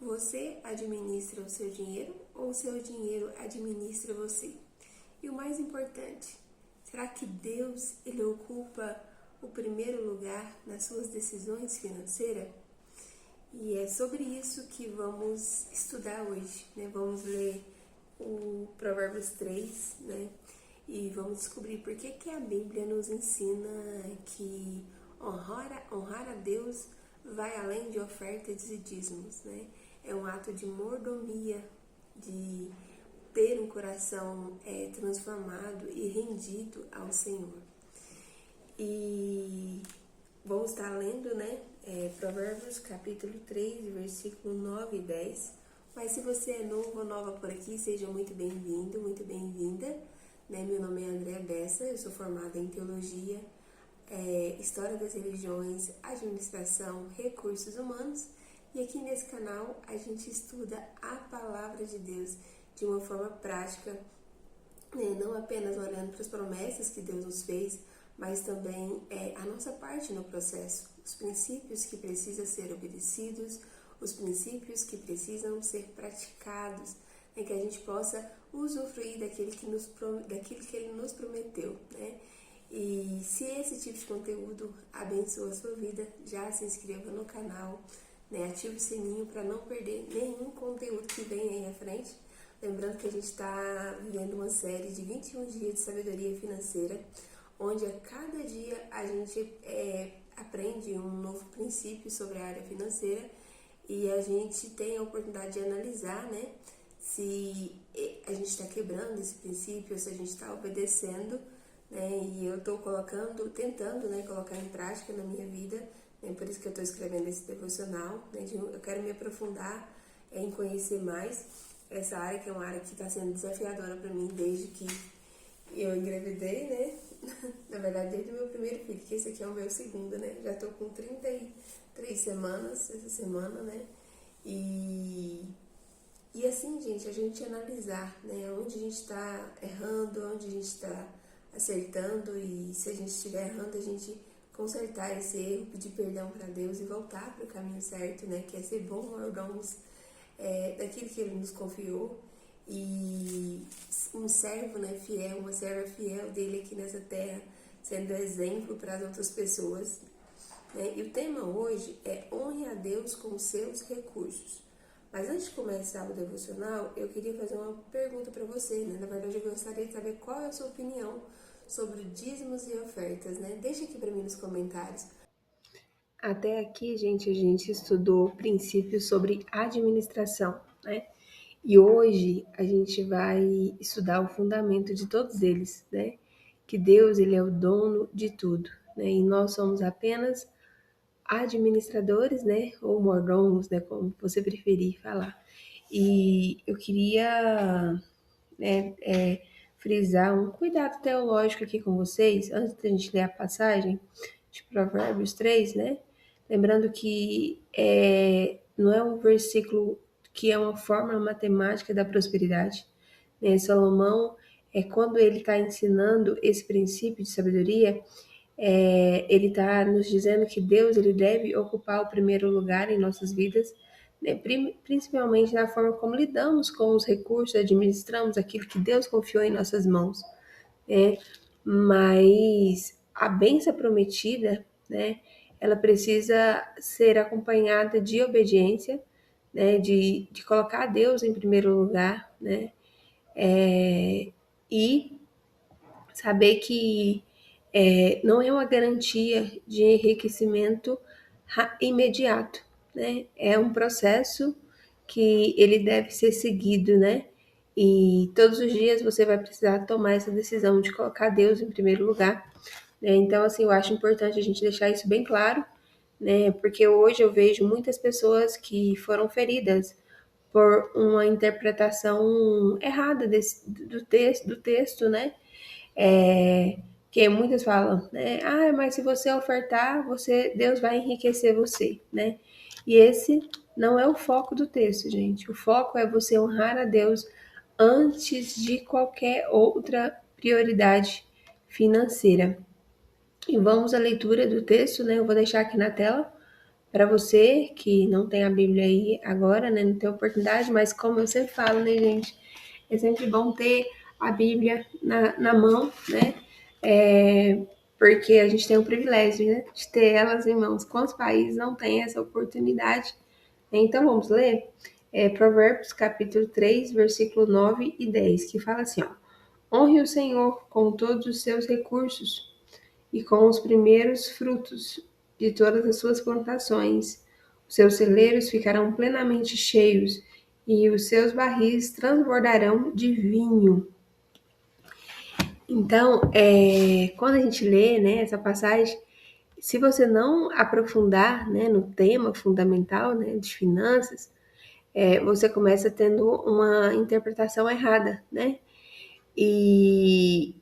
Você administra o seu dinheiro ou o seu dinheiro administra você? E o mais importante, será que Deus ele ocupa o primeiro lugar nas suas decisões financeiras? E é sobre isso que vamos estudar hoje, né? Vamos ler o Provérbios 3, né? E vamos descobrir por que a Bíblia nos ensina que honrar a Deus vai além de ofertas e dízimos, né? É um ato de mordomia, de ter um coração transformado e rendido ao Senhor. E vamos estar lendo, né? Provérbios capítulo 3, versículo 9 e 10. Mas se você é novo ou nova por aqui, seja muito bem-vindo, muito bem-vinda. Né? Meu nome é Andréa Bessa, eu sou formada em Teologia, História das Religiões, Administração, Recursos Humanos. E aqui nesse canal a gente estuda a Palavra de Deus de uma forma prática, né? Não apenas olhando para as promessas que Deus nos fez, mas também a nossa parte no processo, os princípios que precisam ser obedecidos, os princípios que precisam ser praticados, né, que a gente possa usufruir daquilo que Ele nos prometeu, né? E se esse tipo de conteúdo abençoa a sua vida, já se inscreva no canal, né? Ative o sininho para não perder nenhum conteúdo que vem aí à frente. Lembrando que a gente está vivendo uma série de 21 dias de sabedoria financeira, onde a cada dia a gente aprende um novo princípio sobre a área financeira e a gente tem a oportunidade de analisar, né, se a gente está quebrando esse princípio, se a gente está obedecendo, né, e eu estou tentando, né, colocar em prática na minha vida, né, por isso que eu estou escrevendo esse devocional, né, eu quero me aprofundar em conhecer mais essa área, que é uma área que está sendo desafiadora para mim desde que eu engravidei, né? Na verdade, desde o meu primeiro filho, que esse aqui é o meu segundo, né? Já tô com 33 semanas essa semana, né? E assim, gente, a gente analisar, né? Onde a gente tá errando, onde a gente tá acertando, e se a gente estiver errando, a gente consertar esse erro, pedir perdão para Deus e voltar para o caminho certo, né? Que é ser bom mordomos daquilo que Ele nos confiou. E um servo, né, fiel, uma serva fiel dele aqui nessa terra, sendo exemplo para as outras pessoas, né? E o tema hoje é honre a Deus com os seus recursos. Mas antes de começar o devocional, eu queria fazer uma pergunta para você, né? Na verdade, eu gostaria de saber qual é a sua opinião sobre dízimos e ofertas, né? Deixa aqui para mim nos comentários. Até aqui, gente, a gente estudou princípios sobre administração, né? E hoje a gente vai estudar o fundamento de todos eles, né? Que Deus, ele é o dono de tudo, né? E nós somos apenas administradores, né? Ou mordomos, né? Como você preferir falar. E eu queria, né, frisar um cuidado teológico aqui com vocês, antes da gente ler a passagem de Provérbios 3, né? Lembrando que não é um versículo que é uma fórmula matemática da prosperidade, né? Salomão, quando ele está ensinando esse princípio de sabedoria, ele está nos dizendo que Deus ele deve ocupar o primeiro lugar em nossas vidas, né? Principalmente na forma como lidamos com os recursos, administramos aquilo que Deus confiou em nossas mãos, né? Mas a bênção prometida, né, ela precisa ser acompanhada de obediência, né, de colocar Deus em primeiro lugar, né, e saber que não é uma garantia de enriquecimento imediato, né? É um processo que ele deve ser seguido, né? E todos os dias você vai precisar tomar essa decisão de colocar Deus em primeiro lugar, né? Então, assim, eu acho importante a gente deixar isso bem claro, né? Porque hoje eu vejo muitas pessoas que foram feridas por uma interpretação errada do texto, né? Que muitas falam, né? Ah, mas se você ofertar, Deus vai enriquecer você, né? E esse não é o foco do texto, gente. O foco é você honrar a Deus antes de qualquer outra prioridade financeira. E vamos à leitura do texto, né? Eu vou deixar aqui na tela Para você que não tem a Bíblia aí agora, né, não tem oportunidade, mas como eu sempre falo, né, gente, é sempre bom ter a Bíblia na mão, né, porque a gente tem o privilégio, né, de ter elas em mãos. Quantos países não têm essa oportunidade? Então, vamos ler Provérbios capítulo 3, versículo 9 e 10, que fala assim, ó, honre o Senhor com todos os seus recursos e com os primeiros frutos de todas as suas plantações. Os seus celeiros ficarão plenamente cheios e os seus barris transbordarão de vinho. Então, quando a gente lê, né, essa passagem, se você não aprofundar, né, no tema fundamental, né, de finanças, você começa tendo uma interpretação errada, né? E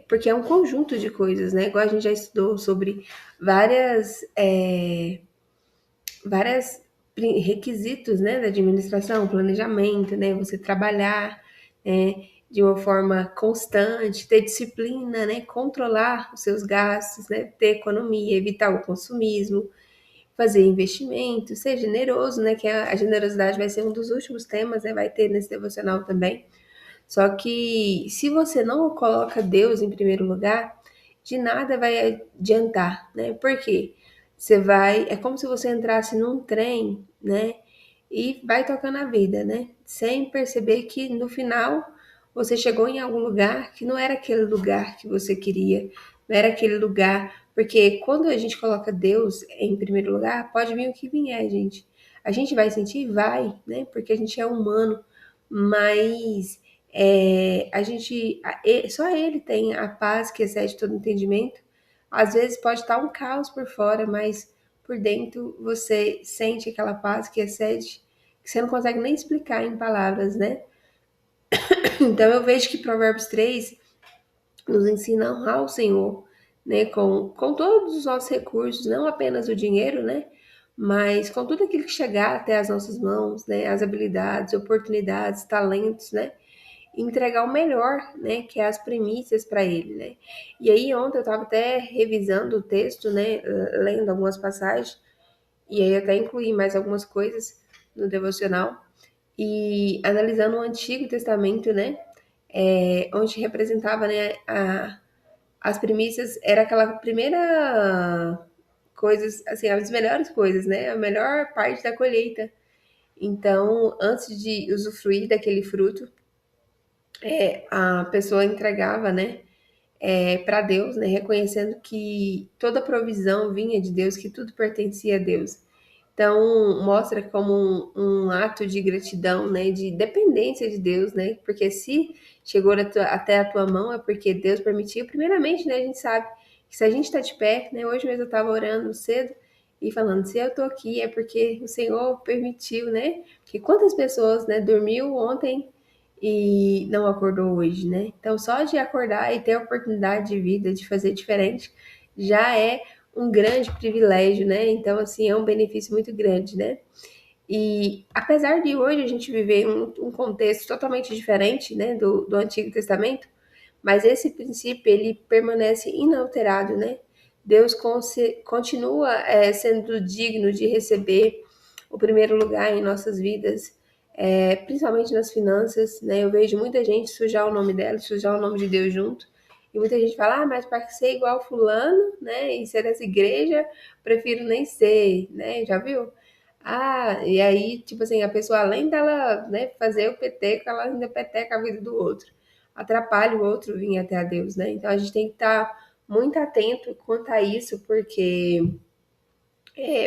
porque é um conjunto de coisas, né? Igual a gente já estudou sobre várias, várias requisitos, né, da administração, planejamento, né? Você trabalhar, né, de uma forma constante, ter disciplina, né? Controlar os seus gastos, né? Ter economia, evitar o consumismo, fazer investimento, ser generoso, né? Que a generosidade vai ser um dos últimos temas, né? Vai ter nesse devocional também. Só que se você não coloca Deus em primeiro lugar, de nada vai adiantar, né? Por quê? Você vai, é como se você entrasse num trem, né? E vai tocando a vida, né? Sem perceber que no final você chegou em algum lugar que não era aquele lugar que você queria, não era aquele lugar, porque quando a gente coloca Deus em primeiro lugar, pode vir o que vier, gente. A gente vai sentir? Vai, né? Porque a gente é humano, mas só ele tem a paz que excede todo entendimento. Às vezes pode estar um caos por fora, mas por dentro você sente aquela paz que excede, que você não consegue nem explicar em palavras, né? Então eu vejo que Provérbios 3 nos ensina a honrar o Senhor, né? Com todos os nossos recursos, não apenas o dinheiro, né? Mas com tudo aquilo que chegar até as nossas mãos, né? As habilidades, oportunidades, talentos, né? Entregar o melhor, né, que é as primícias para ele, né? E aí ontem eu estava até revisando o texto, né, lendo algumas passagens, e aí eu até incluí mais algumas coisas no devocional e analisando o Antigo Testamento, né, onde representava, né, as primícias era aquela primeira coisas, assim, as melhores coisas, né, a melhor parte da colheita. Então, antes de usufruir daquele fruto, a pessoa entregava, né, para Deus, né, reconhecendo que toda provisão vinha de Deus, que tudo pertencia a Deus. Então, mostra como um ato de gratidão, né, de dependência de Deus, né, porque se chegou até a tua mão é porque Deus permitiu. Primeiramente, né, a gente sabe que se a gente está de pé, né, hoje mesmo eu estava orando cedo e falando, se eu estou aqui é porque o Senhor permitiu, né, que quantas pessoas, né, dormiu ontem e não acordou hoje, né? Então, só de acordar e ter a oportunidade de vida, de fazer diferente, já é um grande privilégio, né? Então, assim, é um benefício muito grande, né? E apesar de hoje a gente viver um contexto totalmente diferente, né, do Antigo Testamento, mas esse princípio ele permanece inalterado, né? Deus continua sendo digno de receber o primeiro lugar em nossas vidas, principalmente nas finanças, né? Eu vejo muita gente sujar o nome dela, sujar o nome de Deus junto, e muita gente fala, mas para ser igual fulano, né, e ser dessa igreja, prefiro nem ser, né? Já viu? Ah, e aí, tipo assim, a pessoa, além dela, né, fazer o peteco, ela ainda peteca a vida do outro. Atrapalha o outro vir até a Deus, né? Então a gente tem que estar muito atento quanto a isso, porque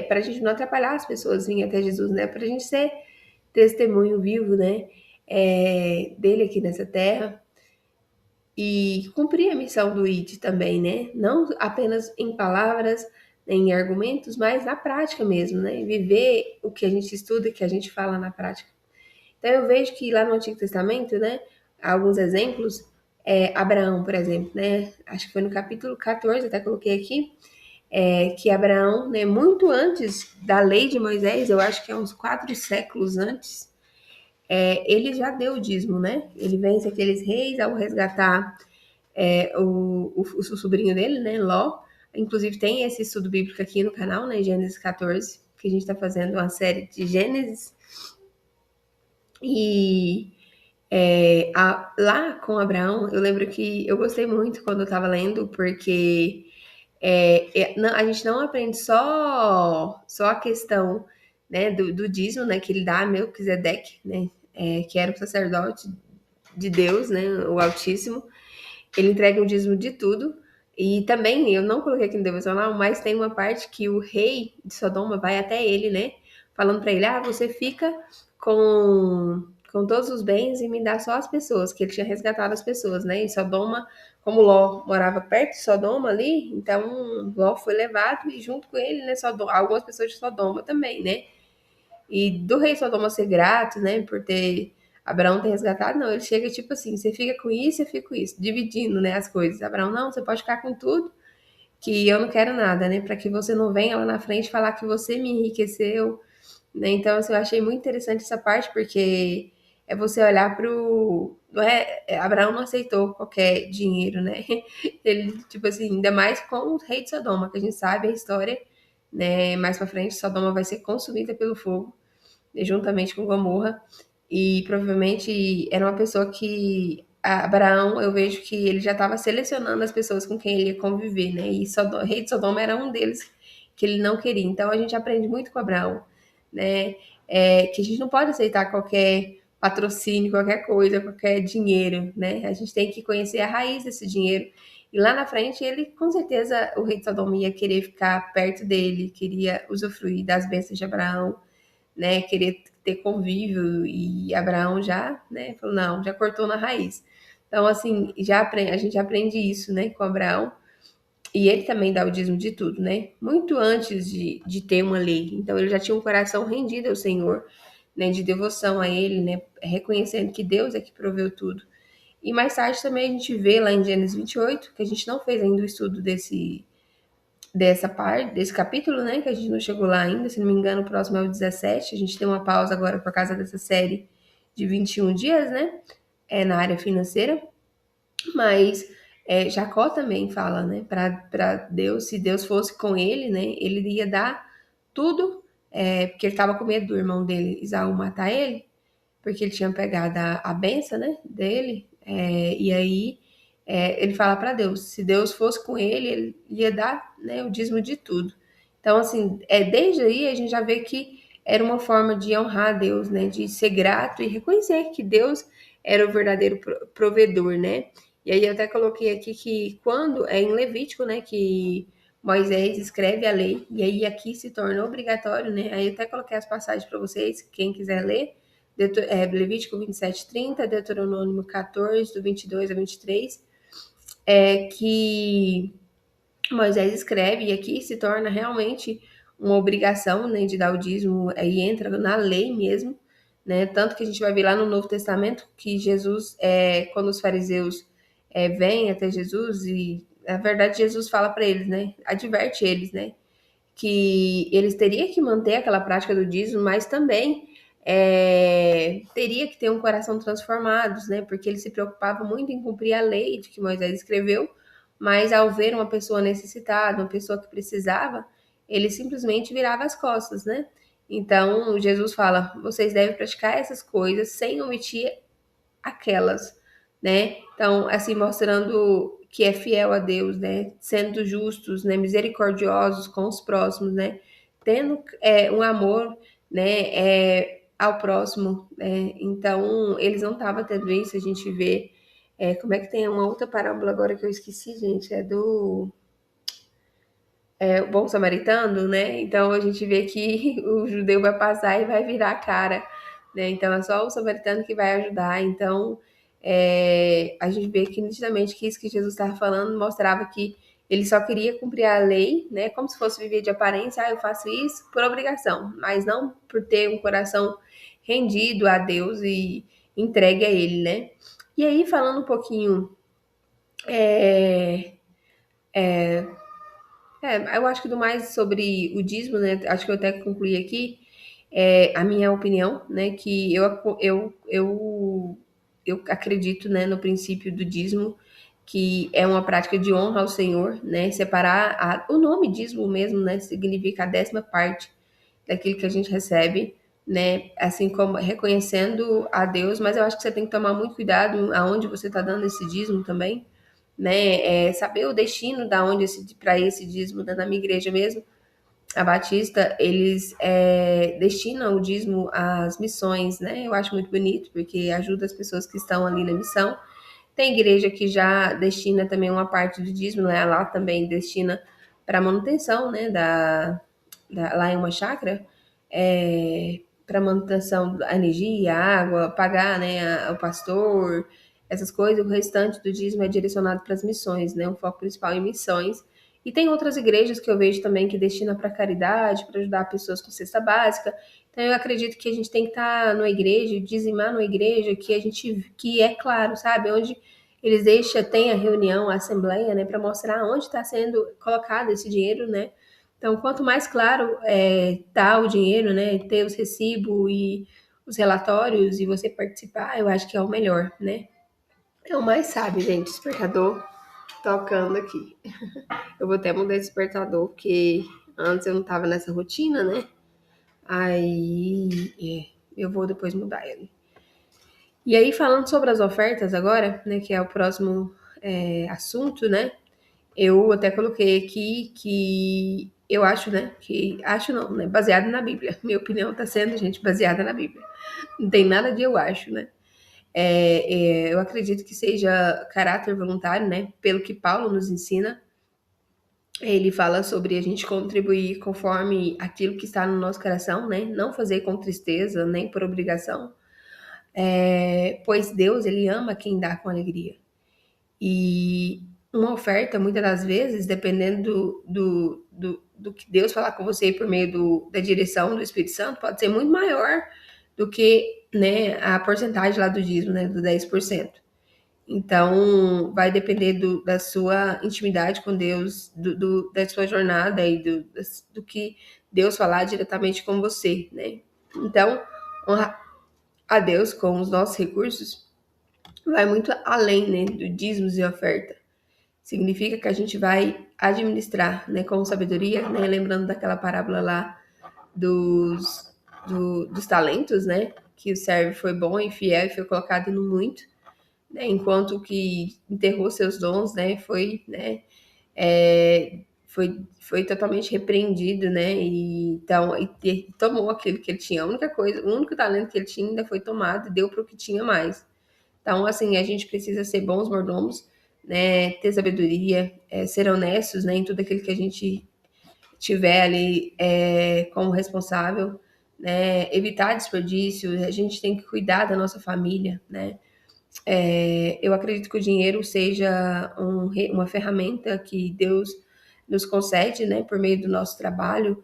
para a gente não atrapalhar as pessoas virem até Jesus, né? Para a gente ser testemunho vivo, né? Dele aqui nessa terra e cumprir a missão do ID também, né? Não apenas em palavras, em argumentos, mas na prática mesmo, né? Viver o que a gente estuda, que a gente fala na prática. Então eu vejo que lá no Antigo Testamento, né, alguns exemplos, Abraão, por exemplo, né, acho que foi no capítulo 14, até coloquei aqui, que Abraão, né, muito antes da lei de Moisés, eu acho que é uns 4 séculos antes, ele já deu o dízimo, né? Ele vence aqueles reis ao resgatar o sobrinho dele, né, Ló, Inclusive tem esse estudo bíblico aqui no canal, né, Gênesis 14, que a gente está fazendo uma série de Gênesis. E lá com Abraão, eu lembro que eu gostei muito quando eu estava lendo, porque a gente não aprende só a questão, né, do dízimo, né, que ele dá a Melquisedeque, né, que era o sacerdote de Deus, né, o Altíssimo. Ele entrega o dízimo de tudo. E também, eu não coloquei aqui no devocional, mas tem uma parte que o rei de Sodoma vai até ele, né? Falando para ele: você fica com todos os bens e me dá só as pessoas, que ele tinha resgatado as pessoas, né? E Sodoma, como Ló morava perto de Sodoma ali, então Ló foi levado e junto com ele, né? Algumas pessoas de Sodoma também, né? E do rei Sodoma ser grato, né, por ter Abraão ter resgatado, não, ele chega tipo assim, você fica com isso, eu fico com isso, dividindo, né, as coisas. Abraão, não, você pode ficar com tudo, que eu não quero nada, né, para que você não venha lá na frente falar que você me enriqueceu, né. Então, assim, eu achei muito interessante essa parte, porque é você olhar pro não Abraão não aceitou qualquer dinheiro, né? Ele, tipo assim, ainda mais com o rei de Sodoma, que a gente sabe a história, né? Mais pra frente, Sodoma vai ser consumida pelo fogo juntamente com Gomorra, e provavelmente era uma pessoa que Abraão, eu vejo que ele já estava selecionando as pessoas com quem ele ia conviver, né? E o rei de Sodoma era um deles que ele não queria. Então a gente aprende muito com Abraão, né? Que a gente não pode aceitar qualquer patrocínio, qualquer coisa, qualquer dinheiro, né? A gente tem que conhecer a raiz desse dinheiro. E lá na frente, ele, com certeza, o rei de Sodoma ia querer ficar perto dele, queria usufruir das bênçãos de Abraão, né, querer ter convívio, e Abraão já, né, falou, não, já cortou na raiz. Então, assim, a gente aprende isso, né, com Abraão, e ele também dá o dízimo de tudo, né, muito antes de ter uma lei. Então, ele já tinha um coração rendido ao Senhor, né, de devoção a ele, né, reconhecendo que Deus é que proveu tudo. E mais tarde também a gente vê lá em Gênesis 28, que a gente não fez ainda o estudo dessa parte, desse capítulo, né? Que a gente não chegou lá ainda, se não me engano, o próximo é o 17. A gente tem uma pausa agora por causa dessa série de 21 dias, né? Na área financeira. Mas Jacó também fala, né? Para Deus, se Deus fosse com ele, né? Ele ia dar tudo, porque ele estava com medo do irmão dele, Isaú, matar ele, porque ele tinha pegado a benção, né, dele, e aí ele fala para Deus, se Deus fosse com ele, ele ia dar, né, o dízimo de tudo. Então, assim, desde aí a gente já vê que era uma forma de honrar a Deus, né, de ser grato e reconhecer que Deus era o verdadeiro provedor, né. E aí eu até coloquei aqui que quando é em Levítico, né, que Moisés escreve a lei, e aí aqui se torna obrigatório, né, aí eu até coloquei as passagens para vocês, quem quiser ler, Levítico 27, 30, Deuteronômio 14, do 22 a 23, que Moisés escreve, e aqui se torna realmente uma obrigação, né, de dar o dízimo, aí entra na lei mesmo, né, tanto que a gente vai ver lá no Novo Testamento que Jesus, quando os fariseus vêm até Jesus, e na verdade Jesus fala para eles, né, adverte eles, né, que eles teriam que manter aquela prática do dízimo, mas também teria que ter um coração transformados, né? Porque eles se preocupavam muito em cumprir a lei de que Moisés escreveu, mas ao ver uma pessoa necessitada, uma pessoa que precisava, ele simplesmente virava as costas, né? Então Jesus fala: vocês devem praticar essas coisas sem omitir aquelas, né? Então, assim, mostrando que é fiel a Deus, né? Sendo justos, né? Misericordiosos com os próximos, né? Tendo um amor, né? Ao próximo, né? Então, eles não estavam tendo isso, a gente vê. Como é que tem uma outra parábola agora que eu esqueci, gente? É do o bom samaritano, né? Então a gente vê que o judeu vai passar e vai virar a cara, né? Então é só o samaritano que vai ajudar. Então a gente vê que nitidamente que isso que Jesus estava falando mostrava que ele só queria cumprir a lei, né? Como se fosse viver de aparência, eu faço isso por obrigação, mas não por ter um coração rendido a Deus e entregue a Ele, né? E aí, falando um pouquinho é, eu acho que do mais sobre o dízimo, né? Acho que eu até concluí aqui a minha opinião, né? Que eu acredito, né, no princípio do dízimo, que é uma prática de honra ao Senhor, né? Separar o nome dízimo mesmo, né? Significa a 10ª parte daquilo que a gente recebe, né? Assim como reconhecendo a Deus, mas eu acho que você tem que tomar muito cuidado aonde você está dando esse dízimo também, né? Saber o destino da onde para esse dízimo, né? Na minha igreja mesmo, a Batista, eles destinam o dízimo às missões, né? Eu acho muito bonito, porque ajuda as pessoas que estão ali na missão. Tem igreja que já destina também uma parte do dízimo, né? Lá também destina para manutenção, né? Lá em uma chácara, para manutenção da energia, água, pagar, né? O pastor, essas coisas. O restante do dízimo é direcionado para as missões, né? O foco principal em missões. E tem outras igrejas que eu vejo também que destina para caridade, para ajudar pessoas com cesta básica. Então eu acredito que a gente tem que estar numa igreja, dizimar numa igreja que é claro, sabe, onde eles tem a reunião, a assembleia, né, para mostrar onde está sendo colocado esse dinheiro, né. Então, quanto mais claro tá o dinheiro, né, ter os recibos e os relatórios e você participar, eu acho que é o melhor, né. É o mais sábio, gente, despertador tocando aqui. Eu vou até mudar esse despertador, porque antes eu não tava nessa rotina, né? Aí eu vou depois mudar ele. E aí, falando sobre as ofertas agora, né? Que é o próximo assunto, né? Eu até coloquei aqui que eu acho, né? Que acho não, né? Baseado na Bíblia. Minha opinião tá sendo, gente, baseada na Bíblia. Não tem nada de eu acho, né? Eu acredito que seja caráter voluntário, né? Pelo que Paulo nos ensina. Ele fala sobre a gente contribuir conforme aquilo que está no nosso coração, né? Não fazer com tristeza, nem por obrigação. Pois Deus, ele ama quem dá com alegria. E uma oferta, muitas das vezes, dependendo do que Deus falar com você por meio da direção do Espírito Santo, pode ser muito maior do que, né, a porcentagem lá do dízimo, né, do 10%. Então, vai depender da sua intimidade com Deus, da sua jornada e do que Deus falar diretamente com você, né? Então, honrar a Deus com os nossos recursos vai muito além, né, do dízimos e oferta. Significa que a gente vai administrar, né, com sabedoria, né? Lembrando daquela parábola lá dos talentos, né? Que o servo foi bom e fiel e foi colocado no muito, né, enquanto que enterrou seus dons, né, foi totalmente repreendido, né, e então tomou aquilo que ele tinha. A única coisa, o único talento que ele tinha ainda foi tomado e deu para o que tinha mais. Então, assim, a gente precisa ser bons mordomos, né, ter sabedoria, ser honestos, né, em tudo aquilo que a gente tiver ali como responsável, né, evitar desperdício. A gente tem que cuidar da nossa família, né. Eu acredito que o dinheiro seja uma ferramenta que Deus nos concede, né, por meio do nosso trabalho,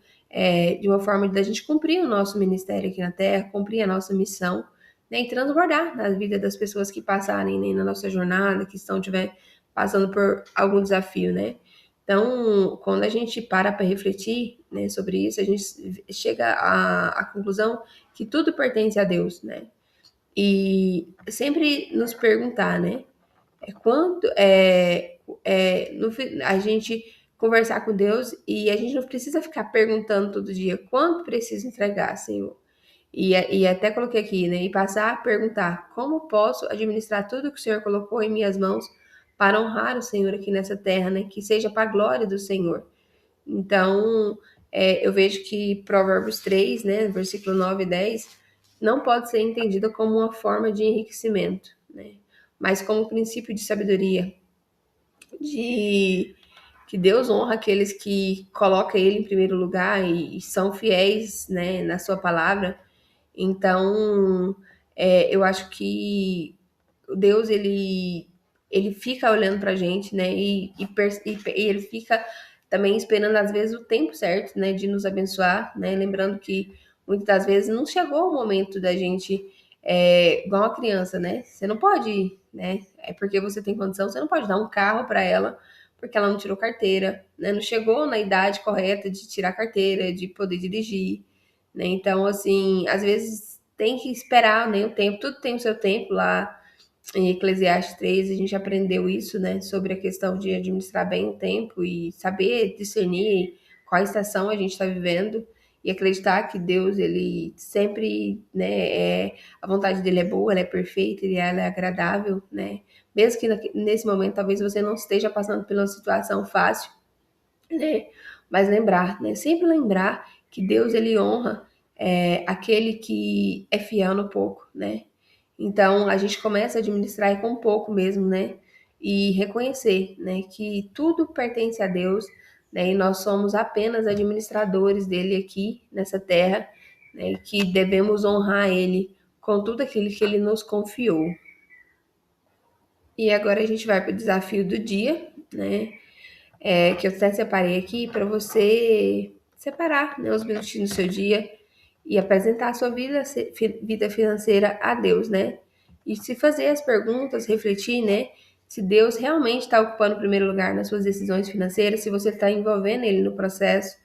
de uma forma da gente cumprir o nosso ministério aqui na Terra, cumprir a nossa missão, né, e transbordar na vida das pessoas que passarem, né, na nossa jornada, que tiver passando por algum desafio, né. Então, quando a gente para refletir, né, sobre isso, a gente chega à conclusão que tudo pertence a Deus, né. E sempre nos perguntar, né? Quanto a gente conversar com Deus e a gente não precisa ficar perguntando todo dia quanto precisa entregar, Senhor. E até coloquei aqui, né? E passar a perguntar como posso administrar tudo que o Senhor colocou em minhas mãos para honrar o Senhor aqui nessa terra, né? Que seja para a glória do Senhor. Então, eu vejo que Provérbios 3, né, versículo 9 e 10, não pode ser entendida como uma forma de enriquecimento, né, mas como um princípio de sabedoria, de que Deus honra aqueles que colocam Ele em primeiro lugar e são fiéis, né, na sua palavra. Então, eu acho que Deus, ele fica olhando pra gente, né? E ele fica também esperando, às vezes, o tempo certo, né? De nos abençoar, né? Lembrando que muitas das vezes não chegou o momento da gente, igual uma criança, né? Você não pode, né? É porque você tem condição, você não pode dar um carro para ela porque ela não tirou carteira, né? Não chegou na idade correta de tirar carteira, de poder dirigir, né? Então, assim, às vezes tem que esperar, né? O tempo, tudo tem o seu tempo lá Em Eclesiastes 3, a gente aprendeu isso, né, sobre a questão de administrar bem o tempo e saber discernir qual estação a gente está vivendo e acreditar que Deus, ele sempre, né, a vontade dele é boa, ela é perfeita, ela é agradável, né, mesmo que nesse momento talvez você não esteja passando por uma situação fácil, né, mas lembrar, né, sempre lembrar que Deus, ele honra aquele que é fiel no pouco, né, então, a gente começa a administrar com pouco mesmo, né? E reconhecer, né, que tudo pertence a Deus, né? E nós somos apenas administradores dele aqui nessa terra, né? E que devemos honrar ele com tudo aquilo que ele nos confiou. E agora a gente vai para o desafio do dia, né? Que eu até separei aqui para você separar, né, os minutinhos do seu dia e apresentar a sua vida financeira a Deus, né? E se fazer as perguntas, refletir, né? Se Deus realmente está ocupando o primeiro lugar nas suas decisões financeiras, se você está envolvendo Ele no processo,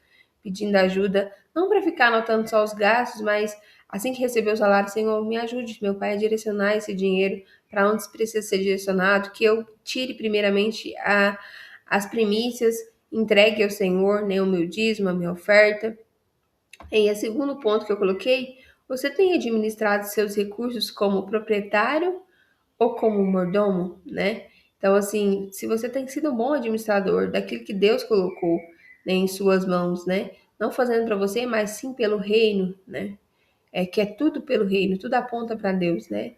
pedindo ajuda, não para ficar anotando só os gastos, mas assim que receber o salário, Senhor, me ajude, meu Pai, a direcionar esse dinheiro para onde precisa ser direcionado, que eu tire primeiramente as primícias, entregue ao Senhor, né, o meu dízimo, a minha oferta. E o segundo ponto que eu coloquei, você tem administrado seus recursos como proprietário ou como mordomo, né? Então, assim, se você tem sido um bom administrador daquilo que Deus colocou, né, em suas mãos, né? Não fazendo para você, mas sim pelo reino, né? Que é tudo pelo reino, tudo aponta para Deus, né?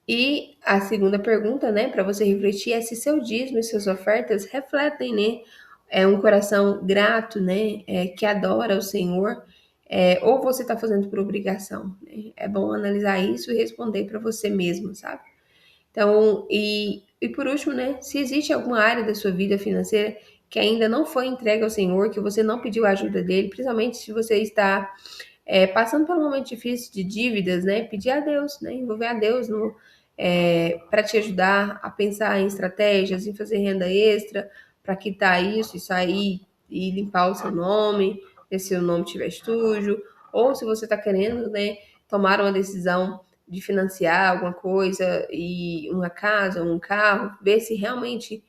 E a segunda pergunta, né, para você refletir é se seu dízimo e suas ofertas refletem, né, um coração grato, né, que adora o Senhor, ou você está fazendo por obrigação, né? É bom analisar isso e responder para você mesmo, sabe? Então, e por último, né, se existe alguma área da sua vida financeira que ainda não foi entregue ao Senhor, que você não pediu a ajuda dele, principalmente se você está passando por um momento difícil de dívidas, né? Pedir a Deus, né? Envolver a Deus no, para te ajudar a pensar em estratégias, em fazer renda extra, para quitar isso e sair e limpar o seu nome, se o nome estiver sujo, ou se você está querendo, né, tomar uma decisão de financiar alguma coisa e uma casa, um carro, ver se realmente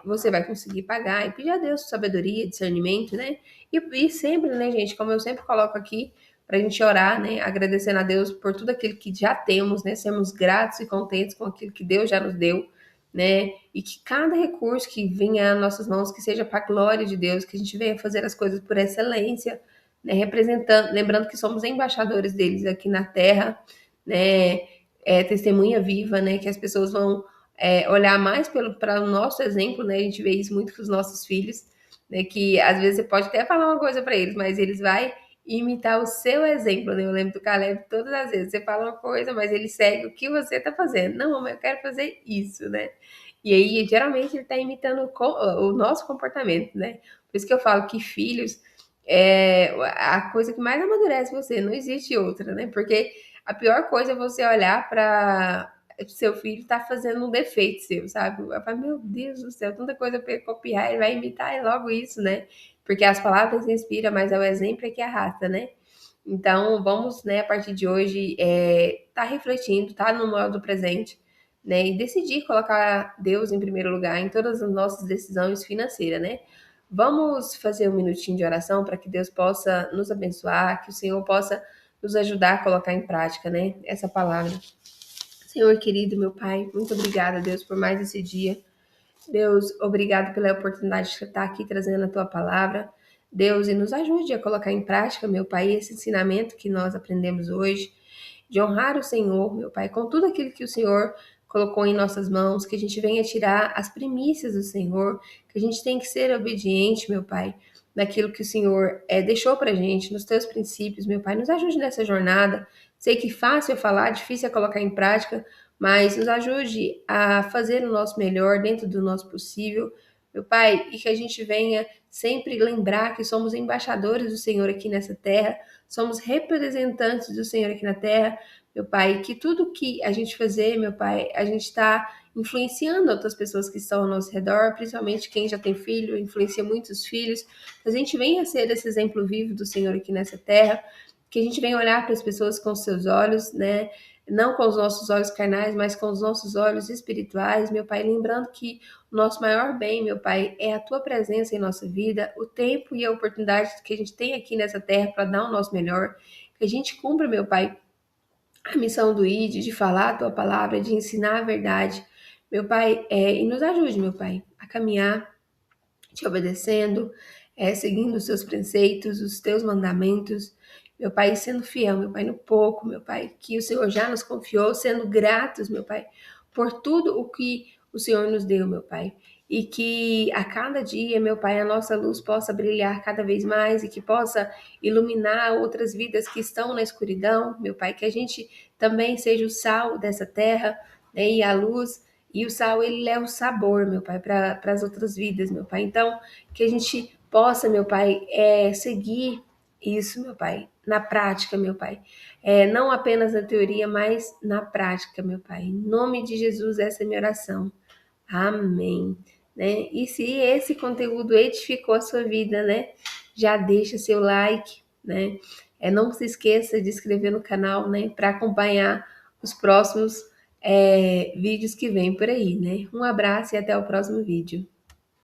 você vai conseguir pagar e pedir a Deus sabedoria, discernimento, né? E sempre, né, gente, como eu sempre coloco aqui, para a gente orar, né, agradecendo a Deus por tudo aquilo que já temos, né, sermos gratos e contentes com aquilo que Deus já nos deu, né, e que cada recurso que venha às nossas mãos, que seja para a glória de Deus, que a gente venha fazer as coisas por excelência, né, representando, lembrando que somos embaixadores deles aqui na terra, né, testemunha viva, né, que as pessoas vão olhar mais para o nosso exemplo, né, a gente vê isso muito com os nossos filhos, né, que às vezes você pode até falar uma coisa para eles, mas eles vai imitar o seu exemplo, né? Eu lembro do Caleb todas as vezes, você fala uma coisa, mas ele segue o que você está fazendo. Não, mamãe, eu quero fazer isso, né? E aí, geralmente, ele está imitando o nosso comportamento, né? Por isso que eu falo que filhos é a coisa que mais amadurece você, não existe outra, né? Porque a pior coisa é você olhar para seu filho tá fazendo um defeito seu, sabe? Eu falo, meu Deus do céu, tanta coisa para copiar, ele vai imitar e logo isso, né? Porque as palavras inspiram, mas é o exemplo é que arrasta, né? Então, vamos, né, a partir de hoje, tá refletindo, tá no modo presente, né? E decidir colocar Deus em primeiro lugar em todas as nossas decisões financeiras, né? Vamos fazer um minutinho de oração para que Deus possa nos abençoar, que o Senhor possa nos ajudar a colocar em prática, né, essa palavra. Senhor querido, meu Pai, muito obrigada, Deus, por mais esse dia. Deus, obrigado pela oportunidade de estar aqui trazendo a tua palavra. Deus, e nos ajude a colocar em prática, meu Pai, esse ensinamento que nós aprendemos hoje, de honrar o Senhor, meu Pai, com tudo aquilo que o Senhor colocou em nossas mãos, que a gente venha tirar as primícias do Senhor, que a gente tem que ser obediente, meu Pai, naquilo que o Senhor deixou pra gente, nos teus princípios, meu Pai, nos ajude nessa jornada. Sei que fácil é falar, difícil é colocar em prática, mas nos ajude a fazer o nosso melhor dentro do nosso possível, meu Pai, e que a gente venha sempre lembrar que somos embaixadores do Senhor aqui nessa terra, somos representantes do Senhor aqui na terra, meu Pai, que tudo que a gente fazer, meu Pai, a gente está influenciando outras pessoas que estão ao nosso redor, principalmente quem já tem filho, influencia muitos filhos, que a gente venha ser esse exemplo vivo do Senhor aqui nessa terra, que a gente venha olhar para as pessoas com seus olhos, né, não com os nossos olhos carnais, mas com os nossos olhos espirituais, meu Pai, lembrando que o nosso maior bem, meu Pai, é a Tua presença em nossa vida, o tempo e a oportunidade que a gente tem aqui nessa terra para dar o nosso melhor, que a gente cumpra, meu Pai, a missão do ID, de falar a Tua palavra, de ensinar a verdade, meu Pai, e nos ajude, meu Pai, a caminhar te obedecendo, seguindo os seus preceitos, os teus mandamentos, meu Pai, sendo fiel, meu Pai, no pouco, meu Pai, que o Senhor já nos confiou, sendo gratos, meu Pai, por tudo o que o Senhor nos deu, meu Pai. E que a cada dia, meu Pai, a nossa luz possa brilhar cada vez mais e que possa iluminar outras vidas que estão na escuridão, meu Pai, que a gente também seja o sal dessa terra, né, e a luz. E o sal, ele leva o sabor, meu Pai, para as outras vidas, meu Pai. Então, que a gente possa, meu Pai, seguir isso, meu Pai, na prática, meu Pai. Não apenas na teoria, mas na prática, meu Pai. Em nome de Jesus, essa é a minha oração. Amém. Né? E se esse conteúdo edificou a sua vida, né? Já deixa seu like, né? Não se esqueça de se inscrever no canal, né? Para acompanhar os próximos vídeos que vêm por aí, né? Um abraço e até o próximo vídeo.